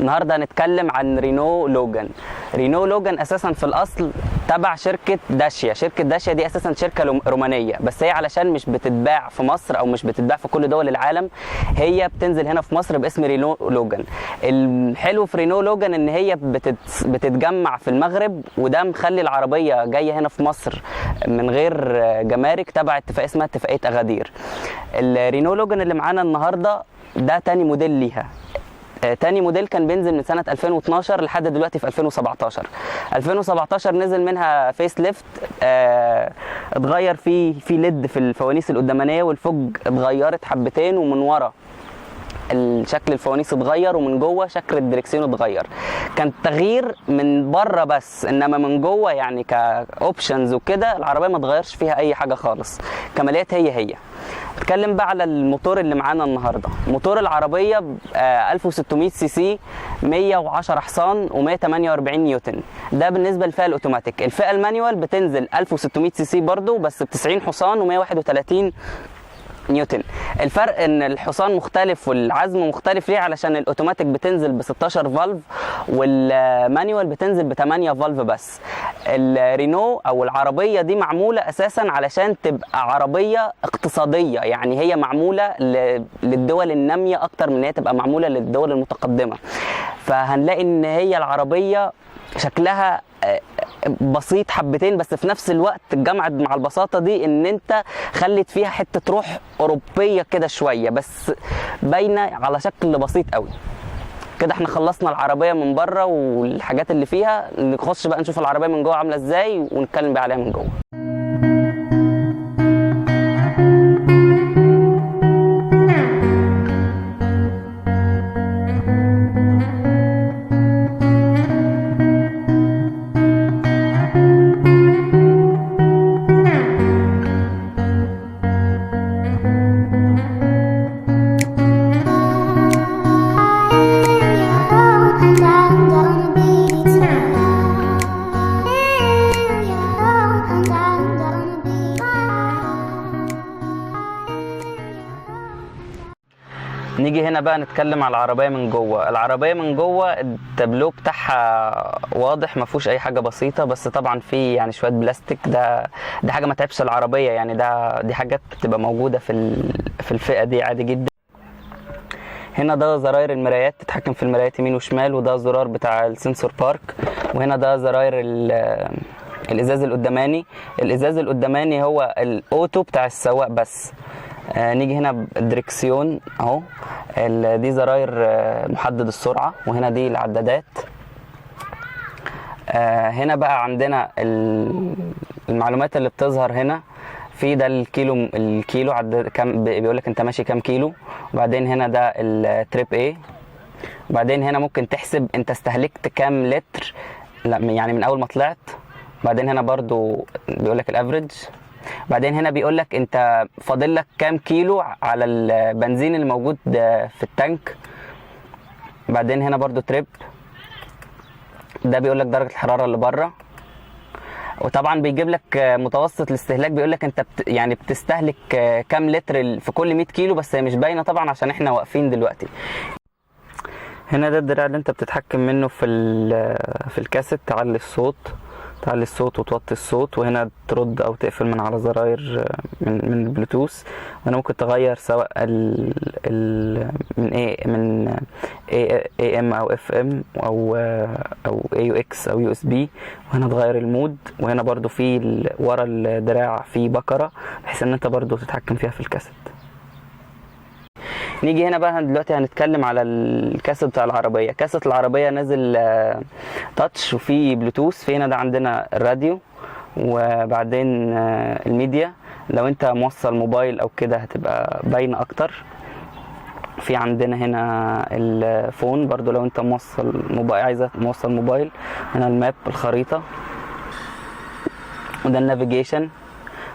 النهارده هنتكلم عن رينو لوجان. رينو لوجان اساسا في الاصل تبع شركه داشيا. شركه داشيا دي اساسا شركه رومانيه، بس هي علشان مش بتتباع في مصر او مش بتتباع في كل دول العالم، هي بتنزل هنا في مصر باسم رينو لوجان. الحلو في رينو لوجان ان هي بتتجمع في المغرب، وده مخلي العربيه جايه هنا في مصر من غير جمارك تبع اتفاقيه اسمها اتفاقيه اغادير. الرينو لوجان اللي معانا النهارده ده تاني موديل ليها. تاني موديل كان بينزل من سنة 2012 لحد دلوقتي في 2017. 2017 نزل منها فيس ليفت، اتغير في ليد في الفوانيس القدامانية، والفوج اتغيرت حبتين، ومن ورا الشكل الفوانيس اتغير، ومن جوه شكل الدركسيون اتغير. كان تغيير من بره بس، انما من جوه يعني كاوبشنز وكده العربيه ما اتغيرش فيها اي حاجه خالص. كماليات هي. اتكلم بقى على الموتور اللي معانا النهارده. موتور العربيه 1600 سي سي، 110 حصان و148 نيوتن. ده بالنسبه للفئه الاوتوماتيك. الفئه المانيوال بتنزل 1600 سي سي برضو، بس ب 90 حصان و131 نيوتن. الفرق ان الحصان مختلف والعزم مختلف. ليه؟ علشان الاوتوماتيك بتنزل ب 16 فالف، والمانيوال بتنزل ب 8 فالف بس. الرينو او العربيه دي معموله اساسا علشان تبقى عربيه اقتصاديه، يعني هي معموله للدول الناميه اكتر من ان هي تبقى معموله للدول المتقدمه. فهنلاقي ان هي العربيه شكلها بسيط حبتين، بس في نفس الوقت جمعت مع البساطه دي ان انت خلت فيها حته روح اوروبيه كده شويه، بس باينه على شكل بسيط قوي. كده احنا خلصنا العربيه من بره والحاجات اللي فيها. نخش بقى نشوف العربيه من جوه عامله ازاي، ونتكلم بقى عليها من جوه. نيجي هنا بقى نتكلم على العربيه من جوه. العربيه من جوه التابلو بتاعها واضح، ما فيهوش اي حاجه بسيطه، بس طبعا في يعني شويه بلاستيك. ده حاجه ما تعبش العربيه، يعني دي حاجات بتبقى موجوده في الفئه دي عادي جدا. هنا ده زراير المرايات، تتحكم في المرايات يمين وشمال، وده زرار بتاع السنسور بارك. وهنا ده زراير الازاز القداماني. الازاز القداماني هو الاوتو بتاع السواق بس. نيجي هنا الدركسيون اهو. دي زراير محدد السرعه، وهنا دي العدادات. هنا بقى عندنا المعلومات اللي بتظهر هنا. في ده الكيلو عدد كام، بيقول لك انت ماشي كام كيلو. وبعدين هنا ده التريب ايه. وبعدين هنا ممكن تحسب انت استهلكت كام لتر، يعني من اول ما طلعت. بعدين هنا برضو بيقول لك الافريج. بعدين هنا بيقول لك انت فاضل لك كام كيلو على البنزين الموجود في التانك. بعدين هنا برضو تريب، ده بيقول لك درجه الحراره اللي بره. وطبعا بيجيب لك متوسط الاستهلاك، بيقول لك انت يعني بتستهلك كام لتر في كل 100 كيلو، بس هي مش باينه طبعا عشان احنا واقفين دلوقتي. هنا ده الدراع اللي انت بتتحكم منه في الكاسيت. تعلي الصوت وتوطي الصوت، وهنا ترد او تقفل من على زراير من البلوتوث. وهنا ممكن تغير سواء من AM او FM او AUX او USB. وهنا تغير المود. وهنا برضو في ورا الدراع في بكرة، بحيث ان انت برضو تتحكم فيها في الكاسيت. نيجي هنا بقى دلوقتي هنتكلم على الكاسيت بتاع العربيه. كاسيت العربيه نازل تاتش وفي بلوتوث. في هنا ده عندنا الراديو، وبعدين الميديا. لو انت موصل موبايل او كده هتبقى باينه اكتر. في عندنا هنا الفون برضو لو انت موصل موبايل، عايزه موصل موبايل. هنا الماب، الخريطه، وده النافيجيشن.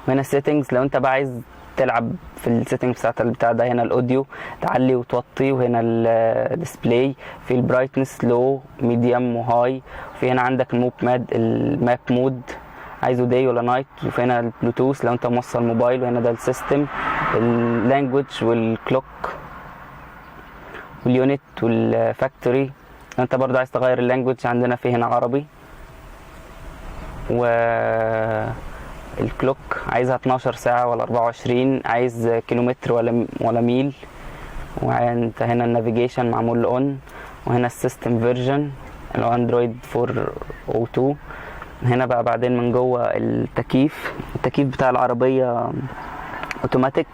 وهنا السيتنجز لو انت بقى عايز تلعب في السيتنج بتاعت البتاع ده. هنا الاوديو تعلي وتوطي، وهنا الديسبلاي. في البرايتنس لو، ميديوم، وهاي. في هنا عندك الماب مود، عايزه داي ولا نايت. وفي هنا البلوتوث لو انت موصل موبايل. وهنا ده السيستم، اللانجوج والكلوك. واليونت والفاكتوري. انت برضو عايز تغير اللانجوج، عندنا في هنا عربي. والكلوك عايزها 12 ساعة ولا 24، عايز كيلومتر ولا ميل. وانت هنا النافيجيشن معمول اون، وهنا السيستم فيرجن اللي هو اندرويد 4.02. هنا بقى بعدين من جوه التكييف بتاع العربية اوتوماتيك،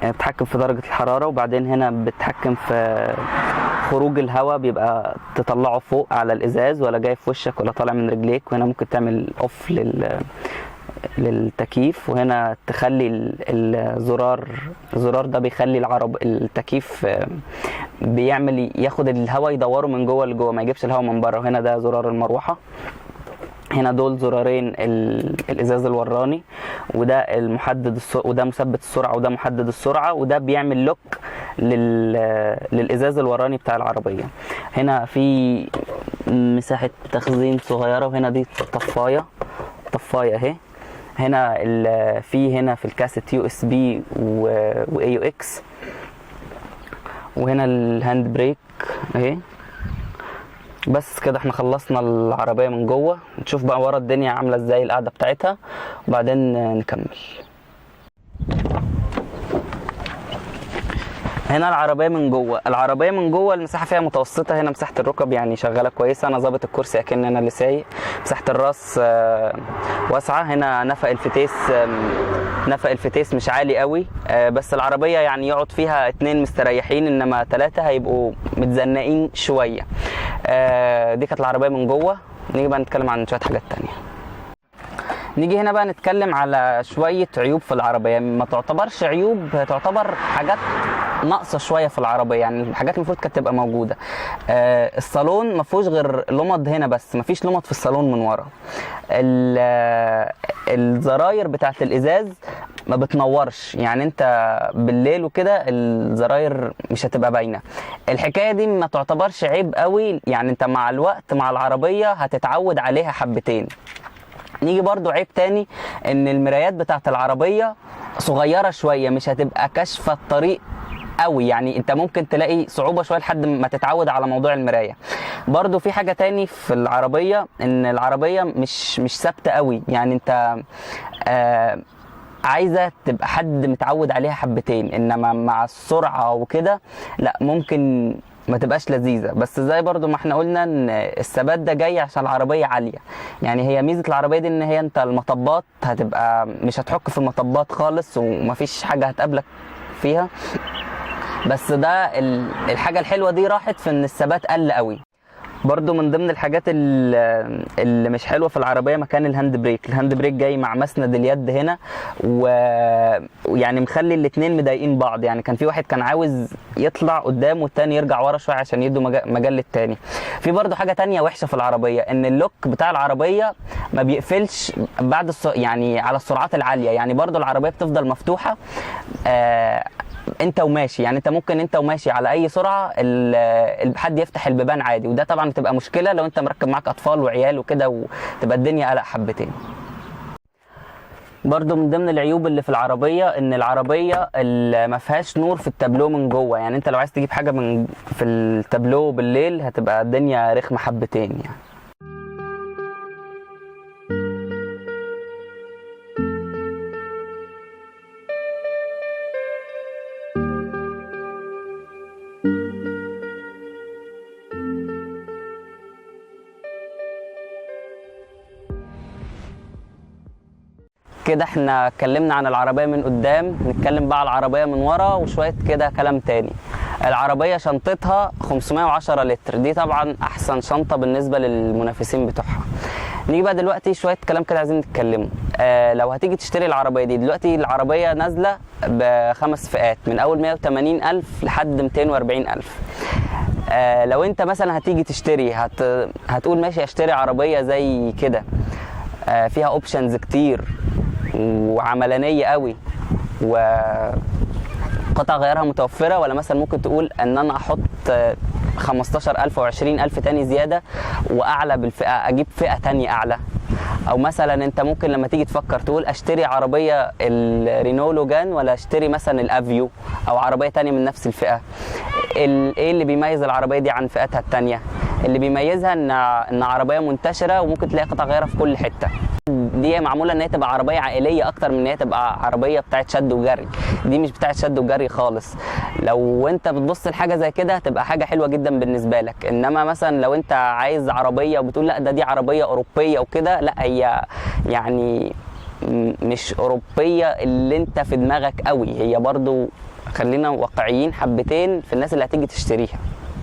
بتحكم في درجة الحرارة، وبعدين هنا بتحكم في خروج الهواء، بيبقى تطلعه فوق على الازاز ولا جاي في وشك ولا طالع من رجليك. وهنا ممكن تعمل اوف للتكييف. وهنا تخلي الزرار ده بيخلي التكييف ياخد الهواء يدوره من جوه لجوه، ما يجيبش الهواء من بره. وهنا ده زرار المروحة. هنا دول زرارين الازاز الوراني، وده وده مثبت السرعه، وده محدد السرعه، وده بيعمل لوك للازاز الوراني بتاع العربيه. هنا في مساحه تخزين صغيره، وهنا دي طفايه اهي. هنا في الكاسيت USB وAUX. وهنا الهاند بريك اهي. بس كده احنا خلصنا العربية من جوه. نشوف بقى ورا الدنيا عاملة ازاي القعدة بتاعتها، وبعدين نكمل. هنا العربية من جوه المساحة فيها متوسطة. هنا مساحة الركب يعني شغالة كويسة، انا ظابط الكرسي اكن انا اللي سايق. مساحة الراس واسعة. هنا نفق الفتيس مش عالي قوي، بس العربية يعني يقعد فيها 2 مستريحين، انما 3 هيبقوا متزنقين شوية. دي كانت العربية من جوه. نيجي بقى نتكلم عن شوية حاجات تانية. نيجي هنا بقى نتكلم على شوية عيوب في العربية، ما تعتبرش عيوب، تعتبر حاجات ناقصة شوية في العربية، يعني حاجات المفروض كانت تبقى موجودة. الصالون ما فيهوش غير لمض هنا بس، ما فيش لمض في الصالون من ورا. الزراير بتاعت الازاز ما بتنورش، يعني انت بالليل وكده الزراير مش هتبقى باينه. الحكايه دي ما تعتبرش عيب قوي، يعني انت مع الوقت مع العربيه هتتعود عليها حبتين. نيجي برضو عيب تاني، ان المرايات بتاعت العربيه صغيره شويه، مش هتبقى كاشفه الطريق قوي، يعني انت ممكن تلاقي صعوبه شويه لحد ما تتعود على موضوع المرايه. برضو في حاجه تاني في العربيه، ان العربيه مش ثابته قوي، يعني انت عايزه تبقى حد متعود عليها حبتين، انما مع السرعه وكده لا، ممكن ما تبقاش لذيذه. بس زي برضو ما احنا قلنا ان الثبات ده جاي عشان العربيه عاليه، يعني هي ميزه العربيه دي ان هي انت المطبات هتبقى مش هتحك في المطبات خالص، ومفيش حاجه هتقابلك فيها. بس ده الحاجه الحلوه دي راحت في ان الثبات قل قوي. برضو من ضمن الحاجات اللي مش حلوه في العربيه مكان الهاند بريك جاي مع مسند اليد هنا، ويعني مخلي الاثنين مضايقين بعض. يعني كان في واحد كان عاوز يطلع قدام والتاني يرجع ورا شويه عشان يدوا مجال للتاني. في برضو حاجه تانية وحشه في العربيه، ان اللوك بتاع العربيه ما بيقفلش بعد يعني على السرعات العاليه، يعني برضو العربيه بتفضل مفتوحه انت وماشي، يعني انت ممكن انت وماشي على اي سرعه حد يفتح البيبان عادي، وده طبعا بتبقى مشكله لو انت مركب معاك اطفال وعيال وكده، وتبقى الدنيا قلق حبتين. برضو من ضمن العيوب اللي في العربيه ان العربيه اللي ما فيهاش نور في التابلو من جوه، يعني انت لو عايز تجيب حاجه في التابلو بالليل هتبقى الدنيا رخمه حبتين يعني. كده احنا اتكلمنا عن العربية من قدام، نتكلم بقى على العربية من ورا وشوية كده كلام تاني. العربية شنطتها 510 لتر، دي طبعا احسن شنطة بالنسبة للمنافسين بتوعها. نيجي بقى دلوقتي شوية كلام كده عايزين نتكلمه. لو هتيجي تشتري العربية دي دلوقتي، العربية نازلة ب5 فئات، من اول 180,000 لحد 240,000. لو انت مثلا هتيجي تشتري هتقول ماشي اشتري عربية زي كده فيها اوبشنز كتير وعملانيه قوي وقطع غيارها متوفره، ولا مثلا ممكن تقول ان انا احط 15,000 و20,000 تاني زياده واعلى بالفئه، اجيب فئه تانية اعلى. او مثلا انت ممكن لما تيجي تفكر تقول اشتري عربيه الرينو لوجان ولا اشتري مثلا الافيو او عربيه تانية من نفس الفئه. ايه اللي بيميز العربيه دي عن فئاتها التانية؟ اللي بيميزها ان عربيه منتشره وممكن تلاقي قطع غيارها في كل حته. دي معموله ان هي تبقى عربيه عائليه اكتر من ان هي تبقى عربيه بتاعت شد وجري. دي مش بتاعت شد وجري خالص. لو انت بتبص لحاجه زي كده هتبقى حاجه حلوه جدا بالنسبه لك. انما مثلا لو انت عايز عربيه وبتقول لا دي عربيه اوروبيه وكده، لا هي يعني مش اوروبيه اللي انت في دماغك قوي. هي برضو خلينا واقعيين حبتين في الناس اللي هتيجي تشتريها.